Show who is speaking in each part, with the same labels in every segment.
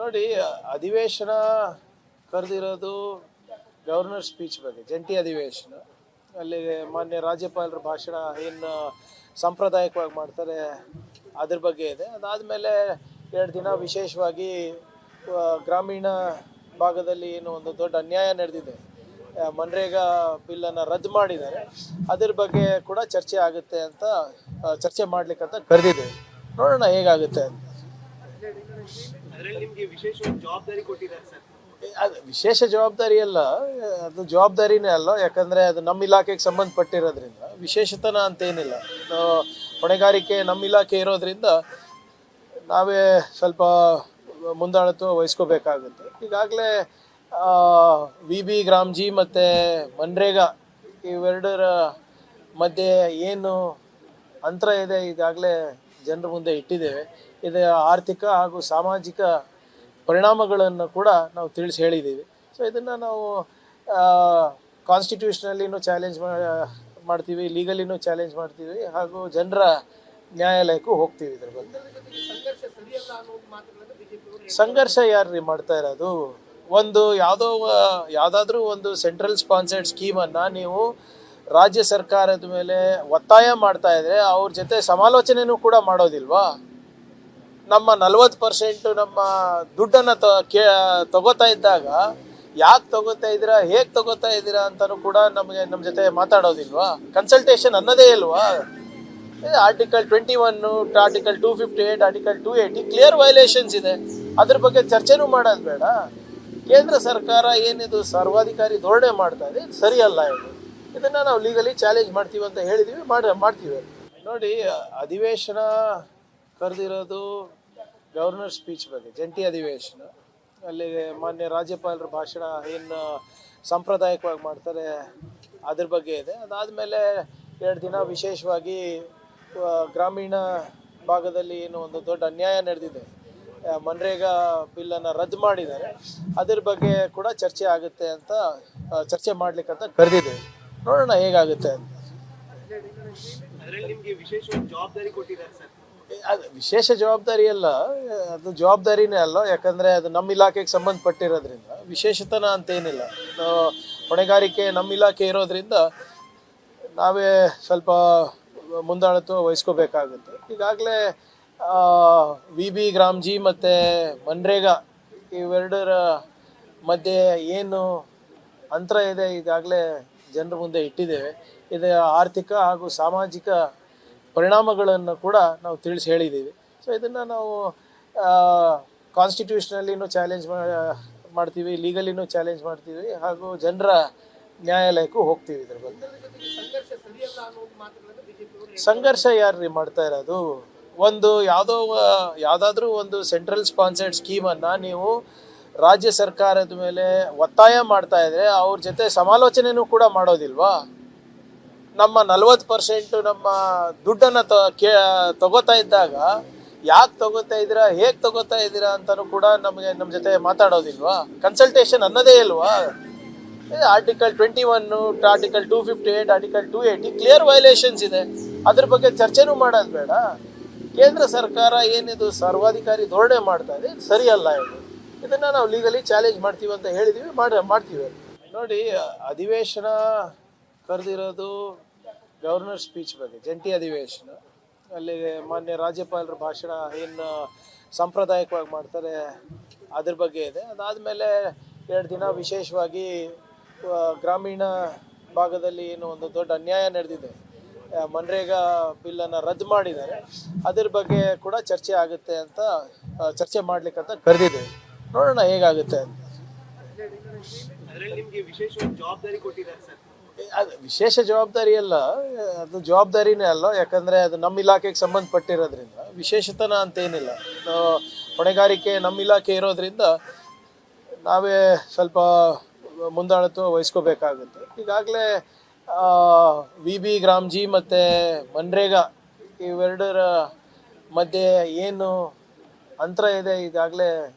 Speaker 1: ನೋಡಿ, ಅಧಿವೇಶನ ಕರೆದಿರೋದು governor speech ಬಗ್ಗೆ, ಜಂಟಿ ಅಧಿವೇಶನ. ಅಲ್ಲಿ ಮಾನ್ಯ ರಾಜ್ಯಪಾಲರ ಭಾಷಣ ಏನು ಸಾಂಪ್ರದಾಯಿಕವಾಗಿ ಮಾಡ್ತಾರೆ ಅದ್ರ ಬಗ್ಗೆ ಇದೆ. ಅದಾದಮೇಲೆ 2 ದಿನ ವಿಶೇಷವಾಗಿ ಗ್ರಾಮೀಣ ಭಾಗದಲ್ಲಿ ಏನು ಒಂದು ದೊಡ್ಡ ಅನ್ಯಾಯ ನಡೆದಿದೆ, ಮನ್ರೇಗಾ ಬಿಲ್ಲನ್ನು ರದ್ದು ಮಾಡಿದ್ದಾರೆ, ಅದ್ರ ಬಗ್ಗೆ ಕೂಡ ಚರ್ಚೆ ಆಗುತ್ತೆ ಅಂತ ಚರ್ಚೆ ಮಾಡ್ಲಿಕ್ಕಂತ ಕರೆದಿದ್ದೇವೆ. ನೋಡೋಣ ಹೇಗಾಗುತ್ತೆ ಅಂತ. ಅದು ವಿಶೇಷ ಜವಾಬ್ದಾರಿ ಅಲ್ಲ, ಅದು ಜವಾಬ್ದಾರಿನೇ ಅಲ್ಲ. ಯಾಕಂದರೆ ಅದು ನಮ್ಮ ಇಲಾಖೆಗೆ ಸಂಬಂಧಪಟ್ಟಿರೋದ್ರಿಂದ ವಿಶೇಷತನ ಅಂತೇನಿಲ್ಲ. ಹೊಣೆಗಾರಿಕೆ ನಮ್ಮ ಇಲಾಖೆ ಇರೋದ್ರಿಂದ ನಾವೇ ಸ್ವಲ್ಪ ಮುಂದಾಳತ್ವ ವಹಿಸ್ಕೋಬೇಕಾಗುತ್ತೆ. ಈಗಾಗಲೇ VB ಗ್ರಾಮ್ಜಿ ಮತ್ತು ಮನ್ರೇಗಾ ಇವೆರಡರ ಮಧ್ಯೆ ಏನು ಅಂತರ ಇದೆ ಈಗಾಗಲೇ ಜನರ ಮುಂದೆ ಇಟ್ಟಿದ್ದೇವೆ. ಇದು ಆರ್ಥಿಕ ಹಾಗೂ ಸಾಮಾಜಿಕ ಪರಿಣಾಮಗಳನ್ನು ಕೂಡ ನಾವು ತಿಳಿಸಿ ಹೇಳಿದ್ದೀವಿ. ಸೊ ಇದನ್ನು ನಾವು ಕಾನ್ಸ್ಟಿಟ್ಯೂಷನಲ್ಲಿನೂ ಚಾಲೆಂಜ್ ಮಾಡ್ತೀವಿ, ಲೀಗಲಿನೂ ಚಾಲೆಂಜ್ ಮಾಡ್ತೀವಿ, ಹಾಗೂ ಜನರ ನ್ಯಾಯಾಲಯಕ್ಕೂ ಹೋಗ್ತೀವಿ. ಇದ್ರ ಬಗ್ಗೆ ಸಂಘರ್ಷ ಯಾರ್ರೀ ಮಾಡ್ತಾ ಇರೋದು? ಒಂದು ಯಾವುದಾದ್ರೂ ಒಂದು ಸೆಂಟ್ರಲ್ ಸ್ಪಾನ್ಸರ್ಡ್ ಸ್ಕೀಮನ್ನು ನೀವು ರಾಜ್ಯ ಸರ್ಕಾರದ ಮೇಲೆ ಒತ್ತಾಯ ಮಾಡ್ತಾ ಇದ್ರೆ ಅವ್ರ ಜೊತೆ ಸಮಾಲೋಚನೆನೂ ಕೂಡ ಮಾಡೋದಿಲ್ವಾ? ನಮ್ಮ 40% ನಮ್ಮ ದುಡ್ಡನ್ನು ತಗೋತಾ ಇದ್ದಾಗ ಯಾಕೆ ತಗೋತಾ ಇದ್ದೀರಾ, ಹೇಗೆ ತಗೋತಾ ಇದ್ದೀರಾ ಅಂತಲೂ ಕೂಡ ನಮ್ಮ ಜೊತೆ ಮಾತಾಡೋದಿಲ್ವಾ? ಕನ್ಸಲ್ಟೇಷನ್ ಅನ್ನೋದೇ ಇಲ್ವಾ? Article 21, article 258, article 280 clear violations ಇದೆ. ಅದ್ರ ಬಗ್ಗೆ ಚರ್ಚೆನೂ ಮಾಡೋದು ಬೇಡ. ಕೇಂದ್ರ ಸರ್ಕಾರ ಏನಿದು ಸರ್ವಾಧಿಕಾರಿ ಧೋರಣೆ ಮಾಡ್ತಾ ಇದೆ, ಇದು ಸರಿಯಲ್ಲ. ಇದನ್ನು ನಾವು ಲೀಗಲಿ ಚಾಲೆಂಜ್ ಮಾಡ್ತೀವಿ ಅಂತ ಹೇಳಿದ್ದೀವಿ, ಮಾಡ್ತೀವಿ. ನೋಡಿ, ಅಧಿವೇಶನ ಕರೆದಿರೋದು ಗವರ್ನರ್ ಸ್ಪೀಚ್ ಬಗ್ಗೆ, ಜಂಟಿ ಅಧಿವೇಶನ. ಅಲ್ಲಿ ಮಾನ್ಯ ರಾಜ್ಯಪಾಲರ ಭಾಷಣ ಏನು ಸಾಂಪ್ರದಾಯಿಕವಾಗಿ ಮಾಡ್ತಾರೆ ಅದ್ರ ಬಗ್ಗೆ ಇದೆ. ಅದಾದಮೇಲೆ 2 ದಿನ ವಿಶೇಷವಾಗಿ ಗ್ರಾಮೀಣ ಭಾಗದಲ್ಲಿ ಏನು ಒಂದು ದೊಡ್ಡ ಅನ್ಯಾಯ ನಡೆದಿದೆ, ಮನ್ರೇಗಾ ಬಿಲ್ಲನ್ನು ರದ್ದು ಮಾಡಿದ್ದಾರೆ, ಅದ್ರ ಬಗ್ಗೆ ಕೂಡ ಚರ್ಚೆ ಆಗುತ್ತೆ ಅಂತ ಚರ್ಚೆ ಮಾಡ್ಲಿಕ್ಕಂತ ಕರೆದಿದ್ದೇವೆ. ನೋಡೋಣ ಹೇಗಾಗುತ್ತೆ ಅಂತ. ಅದು ವಿಶೇಷ ಜವಾಬ್ದಾರಿ ಅಲ್ಲ, ಅದು ಜವಾಬ್ದಾರಿನೇ ಅಲ್ಲ. ಯಾಕಂದರೆ ಅದು ನಮ್ಮ ಇಲಾಖೆಗೆ ಸಂಬಂಧಪಟ್ಟಿರೋದ್ರಿಂದ ವಿಶೇಷತನ ಅಂತೇನಿಲ್ಲ. ಹೊಣೆಗಾರಿಕೆ ನಮ್ಮ ಇಲಾಖೆ ಇರೋದ್ರಿಂದ ನಾವೇ ಸ್ವಲ್ಪ ಮುಂದಾಳತ್ವ ವಹಿಸ್ಕೋಬೇಕಾಗುತ್ತೆ. ಈಗಾಗಲೇ VB ಗ್ರಾಮ್ಜಿ ಮತ್ತು ಮನ್ರೇಗಾ ಇವೆರಡರ ಮಧ್ಯೆ ಏನು ಅಂತರ ಇದೆ ಈಗಾಗಲೇ ಜನರ ಮುಂದೆ ಇಟ್ಟಿದ್ದೇವೆ. ಇದು ಆರ್ಥಿಕ ಹಾಗೂ ಸಾಮಾಜಿಕ ಪರಿಣಾಮಗಳನ್ನು ಕೂಡ ನಾವು ತಿಳಿಸಿ ಹೇಳಿದ್ದೀವಿ. ಸೊ ಇದನ್ನು ನಾವು ಕಾನ್ಸ್ಟಿಟ್ಯೂಷನಲ್ಲಿನೂ ಚಾಲೆಂಜ್ ಮಾಡ್ತೀವಿ, ಲೀಗಲಿನೂ ಚಾಲೆಂಜ್ ಮಾಡ್ತೀವಿ, ಹಾಗೂ ಜನರ ನ್ಯಾಯಾಲಯಕ್ಕೂ ಹೋಗ್ತೀವಿ. ಇದ್ರ ಬಗ್ಗೆ ಸಂಘರ್ಷ ಯಾರ್ರೀ ಮಾಡ್ತಾ ಇರೋದು? ಒಂದು ಯಾವುದಾದ್ರೂ ಒಂದು ಸೆಂಟ್ರಲ್ ಸ್ಪಾನ್ಸರ್ಡ್ ಸ್ಕೀಮನ್ನು ನೀವು ರಾಜ್ಯ ಸರ್ಕಾರದ ಮೇಲೆ ಒತ್ತಾಯ ಮಾಡ್ತಾ ಇದ್ರೆ ಅವ್ರ ಜೊತೆ ಸಮಾಲೋಚನೆನೂ ಕೂಡ ಮಾಡೋದಿಲ್ವಾ? ನಮ್ಮ 40% ನಮ್ಮ ದುಡ್ಡನ್ನು ತಗೋತಾ ಇದ್ದಾಗ ಯಾಕೆ ತಗೋತಾ ಇದ್ದೀರಾ, ಹೇಗೆ ತಗೋತಾ ಇದ್ದೀರಾ ಅಂತಲೂ ಕೂಡ ನಮ್ಮ ಜೊತೆ ಮಾತಾಡೋದಿಲ್ವಾ? ಕನ್ಸಲ್ಟೇಷನ್ ಅನ್ನೋದೇ ಇಲ್ವಾ? Article 21, article 258, article 280 clear violations ಇದೆ. ಅದ್ರ ಬಗ್ಗೆ ಚರ್ಚೆನೂ ಮಾಡೋದು ಬೇಡ. ಕೇಂದ್ರ ಸರ್ಕಾರ ಏನಿದು ಸರ್ವಾಧಿಕಾರಿ ಧೋರಣೆ ಮಾಡ್ತಾ ಇದೆ, ಇದು ಸರಿಯಲ್ಲ. ಇದನ್ನು ನಾವು ಲೀಗಲಿ ಚಾಲೆಂಜ್ ಮಾಡ್ತೀವಿ ಅಂತ ಹೇಳಿದ್ದೀವಿ, ಮಾಡ್ತೀವಿ. ನೋಡಿ, ಅಧಿವೇಶನ ಕರೆದಿರೋದು ಗವರ್ನರ್ ಸ್ಪೀಚ್ ಬಗ್ಗೆ, ಜಂಟಿ ಅಧಿವೇಶನ. ಅಲ್ಲಿ ಮಾನ್ಯ ರಾಜ್ಯಪಾಲರ ಭಾಷಣ ಏನು ಸಾಂಪ್ರದಾಯಿಕವಾಗಿ ಮಾಡ್ತಾರೆ ಅದ್ರ ಬಗ್ಗೆ ಇದೆ. ಅದಾದಮೇಲೆ 2 ದಿನ ವಿಶೇಷವಾಗಿ ಗ್ರಾಮೀಣ ಭಾಗದಲ್ಲಿ ಏನು ಒಂದು ದೊಡ್ಡ ಅನ್ಯಾಯ ನಡೆದಿದೆ, ಮನ್ರೇಗಾ ಬಿಲ್ಲನ್ನು ರದ್ದು ಮಾಡಿದ್ದಾರೆ, ಅದ್ರ ಬಗ್ಗೆ ಕೂಡ ಚರ್ಚೆ ಆಗುತ್ತೆ ಅಂತ ಚರ್ಚೆ ಮಾಡ್ಲಿಕ್ಕಂತ ಕರೆದಿದ್ದೇವೆ. ನೋಡೋಣ ಹೇಗಾಗುತ್ತೆ ಅಂತ. ಅದು ವಿಶೇಷ ಜವಾಬ್ದಾರಿ ಅಲ್ಲ, ಅದು ಜವಾಬ್ದಾರಿನೇ ಅಲ್ಲ. ಯಾಕಂದರೆ ಅದು ನಮ್ಮ ಇಲಾಖೆಗೆ ಸಂಬಂಧಪಟ್ಟಿರೋದ್ರಿಂದ ವಿಶೇಷತನ ಅಂತೇನಿಲ್ಲ. ಹೊಣೆಗಾರಿಕೆ ನಮ್ಮ ಇಲಾಖೆ ಇರೋದ್ರಿಂದ ನಾವೇ ಸ್ವಲ್ಪ ಮುಂದಾಳತ್ವ ವಹಿಸ್ಕೋಬೇಕಾಗುತ್ತೆ. ಈಗಾಗಲೇ VB ಗ್ರಾಮ್ಜಿ ಮತ್ತು ಮನ್ರೇಗಾ ಇವೆರಡರ ಮಧ್ಯೆ ಏನು ಅಂತರ ಇದೆ ಈಗಾಗಲೇ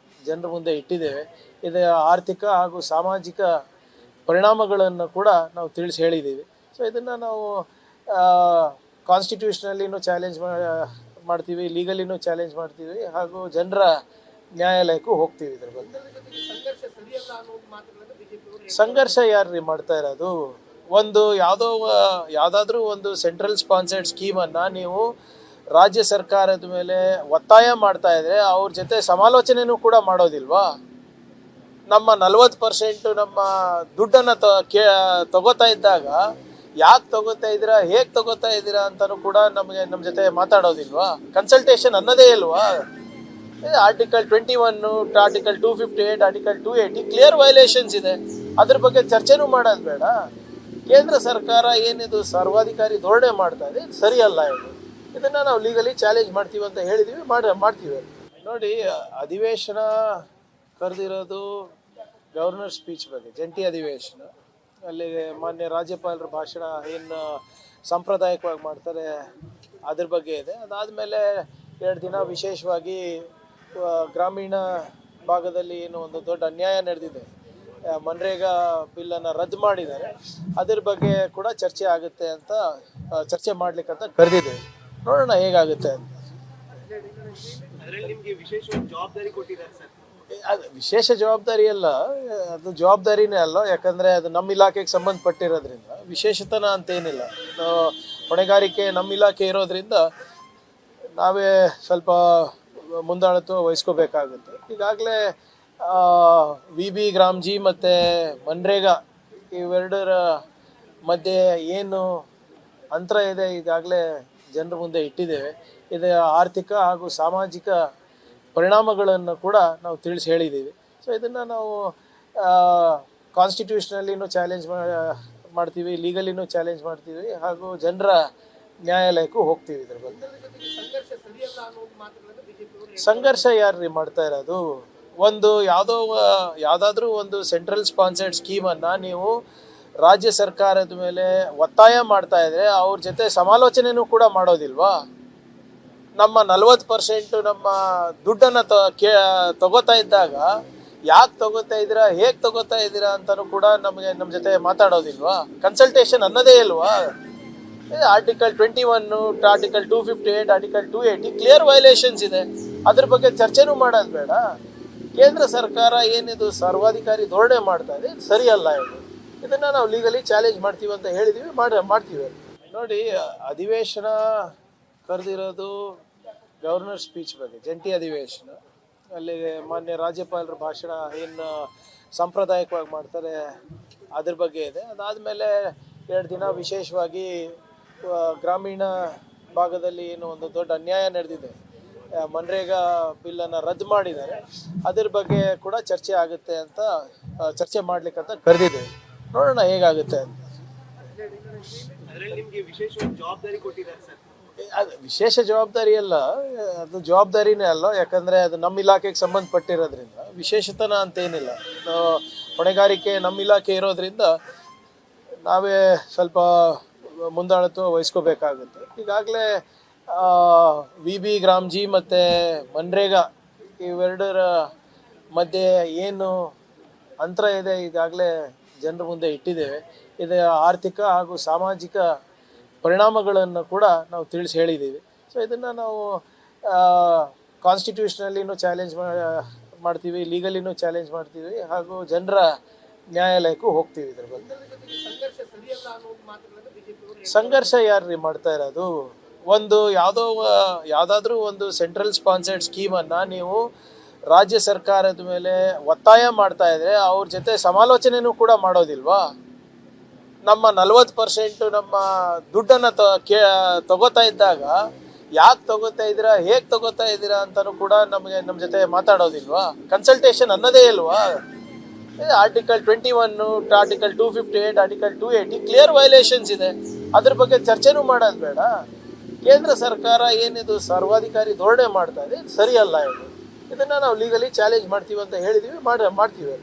Speaker 1: ಜನರ ಮುಂದೆ ಇಟ್ಟಿದ್ದೇವೆ. ಇದು ಆರ್ಥಿಕ ಹಾಗೂ ಸಾಮಾಜಿಕ ಪರಿಣಾಮಗಳನ್ನು ಕೂಡ ನಾವು ತಿಳಿಸಿ ಹೇಳಿದ್ದೀವಿ. ಸೊ ಇದನ್ನು ನಾವು ಕಾನ್ಸ್ಟಿಟ್ಯೂಷನಲ್ಲಿನೂ ಚಾಲೆಂಜ್ ಮಾಡ್ತೀವಿ, ಲೀಗಲಿನೂ ಚಾಲೆಂಜ್ ಮಾಡ್ತೀವಿ, ಹಾಗೂ ಜನರ ನ್ಯಾಯಾಲಯಕ್ಕೂ ಹೋಗ್ತೀವಿ ಇದ್ರ ಬಗ್ಗೆ. ಸಂಘರ್ಷ ಯಾರ್ರಿ ಮಾಡ್ತಾ ಇರೋದು? ಒಂದು ಯಾವುದಾದ್ರೂ ಒಂದು ಸೆಂಟ್ರಲ್ ಸ್ಪಾನ್ಸರ್ಡ್ ಸ್ಕೀಮನ್ನು ನೀವು ರಾಜ್ಯ ಸರ್ಕಾರದ ಮೇಲೆ ಒತ್ತಾಯ ಮಾಡ್ತಾ ಇದ್ರೆ ಅವ್ರ ಜೊತೆ ಸಮಾಲೋಚನೆನೂ ಕೂಡ ಮಾಡೋದಿಲ್ವಾ? ನಮ್ಮ 40% ನಮ್ಮ ದುಡ್ಡನ್ನು ತಗೋತಾ ಇದ್ದಾಗ ಯಾಕೆ ತಗೋತಾ ಇದ್ದೀರಾ, ಹೇಗೆ ತಗೋತಾ ಇದ್ದೀರಾ ಅಂತಲೂ ಕೂಡ ನಮ್ಮ ಜೊತೆ ಮಾತಾಡೋದಿಲ್ವಾ? ಕನ್ಸಲ್ಟೇಷನ್ ಅನ್ನೋದೇ ಇಲ್ವಾ? Article 21, article 258, article 280 clear violations ಇದೆ. ಅದ್ರ ಬಗ್ಗೆ ಚರ್ಚೆನೂ ಮಾಡೋದು ಬೇಡ. ಕೇಂದ್ರ ಸರ್ಕಾರ ಏನಿದು ಸರ್ವಾಧಿಕಾರಿ ಧೋರಣೆ ಮಾಡ್ತಾ ಇದೆ, ಇದು ಸರಿಯಲ್ಲ. ಇದನ್ನು ನಾವು ಲೀಗಲಿ ಚಾಲೆಂಜ್ ಮಾಡ್ತೀವಿ ಅಂತ ಹೇಳಿದ್ದೀವಿ, ಮಾಡ್ತೀವಿ. ನೋಡಿ, ಅಧಿವೇಶನ ಕರೆದಿರೋದು ಗವರ್ನರ್ ಸ್ಪೀಚ್ ಬಗ್ಗೆ, ಜಂಟಿ ಅಧಿವೇಶನ. ಅಲ್ಲಿ ಮಾನ್ಯ ರಾಜ್ಯಪಾಲರ ಭಾಷಣ ಏನು ಸಾಂಪ್ರದಾಯಿಕವಾಗಿ ಮಾಡ್ತಾರೆ ಅದ್ರ ಬಗ್ಗೆ ಇದೆ. ಅದಾದಮೇಲೆ 2 ದಿನ ವಿಶೇಷವಾಗಿ ಗ್ರಾಮೀಣ ಭಾಗದಲ್ಲಿ ಏನು ಒಂದು ದೊಡ್ಡ ಅನ್ಯಾಯ ನಡೆದಿದೆ, ಮನ್ರೇಗಾ ಬಿಲ್ಲನ್ನು ರದ್ದು ಮಾಡಿದ್ದಾರೆ, ಅದ್ರ ಬಗ್ಗೆ ಕೂಡ ಚರ್ಚೆ ಆಗುತ್ತೆ ಅಂತ ಚರ್ಚೆ ಮಾಡ್ಲಿಕ್ಕಂತ ಕರೆದಿದ್ದೇವೆ. ನೋಡೋಣ ಹೇಗಾಗುತ್ತೆ ಅಂತ. ಅದು ವಿಶೇಷ ಜವಾಬ್ದಾರಿ ಅಲ್ಲ, ಅದು ಜವಾಬ್ದಾರಿನೇ ಅಲ್ಲ. ಯಾಕಂದರೆ ಅದು ನಮ್ಮ ಇಲಾಖೆಗೆ ಸಂಬಂಧಪಟ್ಟಿರೋದ್ರಿಂದ ವಿಶೇಷತನ ಅಂತೇನಿಲ್ಲ. ಹೊಣೆಗಾರಿಕೆ ನಮ್ಮ ಇಲಾಖೆ ಇರೋದ್ರಿಂದ ನಾವೇ ಸ್ವಲ್ಪ ಮುಂದಾಳತ್ವ ವಹಿಸ್ಕೋಬೇಕಾಗುತ್ತೆ. ಈಗಾಗಲೇ ವಿ ಗ್ರಾಮ್ಜಿ ಮತ್ತು ಮನ್ರೇಗಾ ಇವೆರಡರ ಮಧ್ಯೆ ಏನು ಅಂತರ ಇದೆ ಈಗಾಗಲೇ ಜನರ ಮುಂದೆ ಇಟ್ಟಿದ್ದೇವೆ. ಇದರ ಆರ್ಥಿಕ ಹಾಗೂ ಸಾಮಾಜಿಕ ಪರಿಣಾಮಗಳನ್ನು ಕೂಡ ನಾವು ತಿಳಿಸಿ ಹೇಳಿದ್ದೀವಿ. ಸೊ ಇದನ್ನು ನಾವು ಕಾನ್ಸ್ಟಿಟ್ಯೂಷನಲ್ಲಿನೂ ಚಾಲೆಂಜ್ ಮಾಡ್ತೀವಿ, ಲೀಗಲಿನೂ ಚಾಲೆಂಜ್ ಮಾಡ್ತೀವಿ, ಹಾಗೂ ಜನರ ನ್ಯಾಯಾಲಯಕ್ಕೂ ಹೋಗ್ತೀವಿ ಇದ್ರ ಬಗ್ಗೆ. ಸಂಘರ್ಷ ಯಾರ್ರಿ ಮಾಡ್ತಾ ಇರೋದು? ಒಂದು ಯಾವುದಾದ್ರೂ ಒಂದು ಸೆಂಟ್ರಲ್ ಸ್ಪಾನ್ಸರ್ಡ್ ಸ್ಕೀಮನ್ನು ನೀವು ರಾಜ್ಯ ಸರ್ಕಾರದ ಮೇಲೆ ಒತ್ತಾಯ ಮಾಡ್ತಾ ಇದ್ರೆ ಅವ್ರ ಜೊತೆ ಸಮಾಲೋಚನೆನೂ ಕೂಡ ಮಾಡೋದಿಲ್ವಾ? ನಮ್ಮ 40% ನಮ್ಮ ದುಡ್ಡನ್ನು ತಗೋತಾ ಇದ್ದಾಗ ಯಾಕೆ ತಗೋತಾ ಇದ್ದೀರಾ, ಹೇಗೆ ತಗೋತಾ ಇದ್ದೀರಾ ಅಂತಲೂ ಕೂಡ ನಮ್ಮ ಜೊತೆ ಮಾತಾಡೋದಿಲ್ವಾ? ಕನ್ಸಲ್ಟೇಷನ್ ಅನ್ನೋದೇ ಇಲ್ವಾ? Article 21, article 258, article 280 clear violations ಇದೆ. ಅದ್ರ ಬಗ್ಗೆ ಚರ್ಚೆನೂ ಮಾಡೋದು ಬೇಡ. ಕೇಂದ್ರ ಸರ್ಕಾರ ಏನಿದು ಸರ್ವಾಧಿಕಾರಿ ಧೋರಣೆ ಮಾಡ್ತಾ ಇದೆ, ಇದು ಸರಿಯಲ್ಲ. ಇದನ್ನು ನಾವು ಲೀಗಲಿ ಚಾಲೆಂಜ್ ಮಾಡ್ತೀವಿ ಅಂತ ಹೇಳಿದ್ದೀವಿ, ಮಾಡ್ತೀವಿ. ನೋಡಿ, ಅಧಿವೇಶನ ಕರೆದಿರೋದು ಗವರ್ನರ್ ಸ್ಪೀಚ್ ಬಗ್ಗೆ, ಜಂಟಿ ಅಧಿವೇಶನ. ಅಲ್ಲಿ ಮಾನ್ಯ ರಾಜ್ಯಪಾಲರ ಭಾಷಣ ಏನು ಸಾಂಪ್ರದಾಯಿಕವಾಗಿ ಮಾಡ್ತಾರೆ ಅದ್ರ ಬಗ್ಗೆ ಇದೆ. ಅದಾದಮೇಲೆ 2 ದಿನ ವಿಶೇಷವಾಗಿ ಗ್ರಾಮೀಣ ಭಾಗದಲ್ಲಿ ಏನು ಒಂದು ದೊಡ್ಡ ಅನ್ಯಾಯ ನಡೆದಿದೆ, ಮನ್ರೇಗಾ ಬಿಲ್ಲನ್ನು ರದ್ದು ಮಾಡಿದ್ದಾರೆ, ಅದ್ರ ಬಗ್ಗೆ ಕೂಡ ಚರ್ಚೆ ಆಗುತ್ತೆ ಅಂತ ಚರ್ಚೆ ಮಾಡ್ಲಿಕ್ಕಂತ ಕರೆದಿದ್ದೇವೆ. ನೋಡೋಣ ಹೇಗಾಗುತ್ತೆ ಅಂತ. ಅದು ವಿಶೇಷ ಜವಾಬ್ದಾರಿ ಅಲ್ಲ, ಅದು ಜವಾಬ್ದಾರಿನೇ ಅಲ್ಲ. ಯಾಕಂದರೆ ಅದು ನಮ್ಮ ಇಲಾಖೆಗೆ ಸಂಬಂಧಪಟ್ಟಿರೋದ್ರಿಂದ ವಿಶೇಷತನ ಅಂತೇನಿಲ್ಲ. ಹೊಣೆಗಾರಿಕೆ ನಮ್ಮ ಇಲಾಖೆ ಇರೋದ್ರಿಂದ ನಾವೇ ಸ್ವಲ್ಪ ಮುಂದಾಳತ್ವ ವಹಿಸ್ಕೋಬೇಕಾಗುತ್ತೆ. ಈಗಾಗಲೇ ವಿ ಗ್ರಾಮ್ಜಿ ಮತ್ತು ಮನ್ರೇಗಾ ಇವೆರಡರ ಮಧ್ಯೆ ಏನು ಅಂತರ ಇದೆ ಈಗಾಗಲೇ ಜನರ ಮುಂದೆ ಇಟ್ಟಿದ್ದೇವೆ. ಇದರ ಆರ್ಥಿಕ ಹಾಗೂ ಸಾಮಾಜಿಕ ಪರಿಣಾಮಗಳನ್ನು ಕೂಡ ನಾವು ತಿಳಿಸಿ ಹೇಳಿದ್ದೀವಿ. ಸೊ ಇದನ್ನು ನಾವು ಕಾನ್ಸ್ಟಿಟ್ಯೂಷನಲ್ಲಿನೂ ಚಾಲೆಂಜ್ ಮಾಡ್ತೀವಿ, ಲೀಗಲಿನೂ ಚಾಲೆಂಜ್ ಮಾಡ್ತೀವಿ, ಹಾಗೂ ಜನರ ನ್ಯಾಯಾಲಯಕ್ಕೂ ಹೋಗ್ತೀವಿ ಇದ್ರ ಬಗ್ಗೆ. ಸಂಘರ್ಷ ಯಾರ್ರಿ ಮಾಡ್ತಾ ಇರೋದು? ಒಂದು ಯಾವುದಾದ್ರೂ ಒಂದು ಸೆಂಟ್ರಲ್ ಸ್ಪಾನ್ಸರ್ಡ್ ಸ್ಕೀಮನ್ನು ನೀವು ರಾಜ್ಯ ಸರ್ಕಾರದ ಮೇಲೆ ಒತ್ತಾಯ ಮಾಡ್ತಾ ಇದ್ರೆ ಅವ್ರ ಜೊತೆ ಸಮಾಲೋಚನೆನೂ ಕೂಡ ಮಾಡೋದಿಲ್ವಾ? ನಮ್ಮ 40% ನಮ್ಮ ದುಡ್ಡನ್ನು ತಗೋತಾ ಇದ್ದಾಗ ಯಾಕೆ ತಗೋತಾ ಇದ್ದೀರಾ, ಹೇಗೆ ತಗೋತಾ ಇದ್ದೀರಾ ಅಂತಲೂ ಕೂಡ ನಮ್ಮ ಜೊತೆ ಮಾತಾಡೋದಿಲ್ವಾ? ಕನ್ಸಲ್ಟೇಷನ್ ಅನ್ನೋದೇ ಇಲ್ವಾ? Article 21, article 258, article 280 clear violations ಇದೆ. ಅದ್ರ ಬಗ್ಗೆ ಚರ್ಚೆನೂ ಮಾಡೋದು ಬೇಡ. ಕೇಂದ್ರ ಸರ್ಕಾರ ಏನಿದು ಸರ್ವಾಧಿಕಾರಿ ಧೋರಣೆ ಮಾಡ್ತಾ ಇದೆ, ಇದು ಸರಿಯಲ್ಲ. ಇದನ್ನು ನಾವು ಲೀಗಲಿ ಚಾಲೆಂಜ್ ಮಾಡ್ತೀವಿ ಅಂತ ಹೇಳಿದ್ದೀವಿ, ಮಾಡ್ತೀವಿ.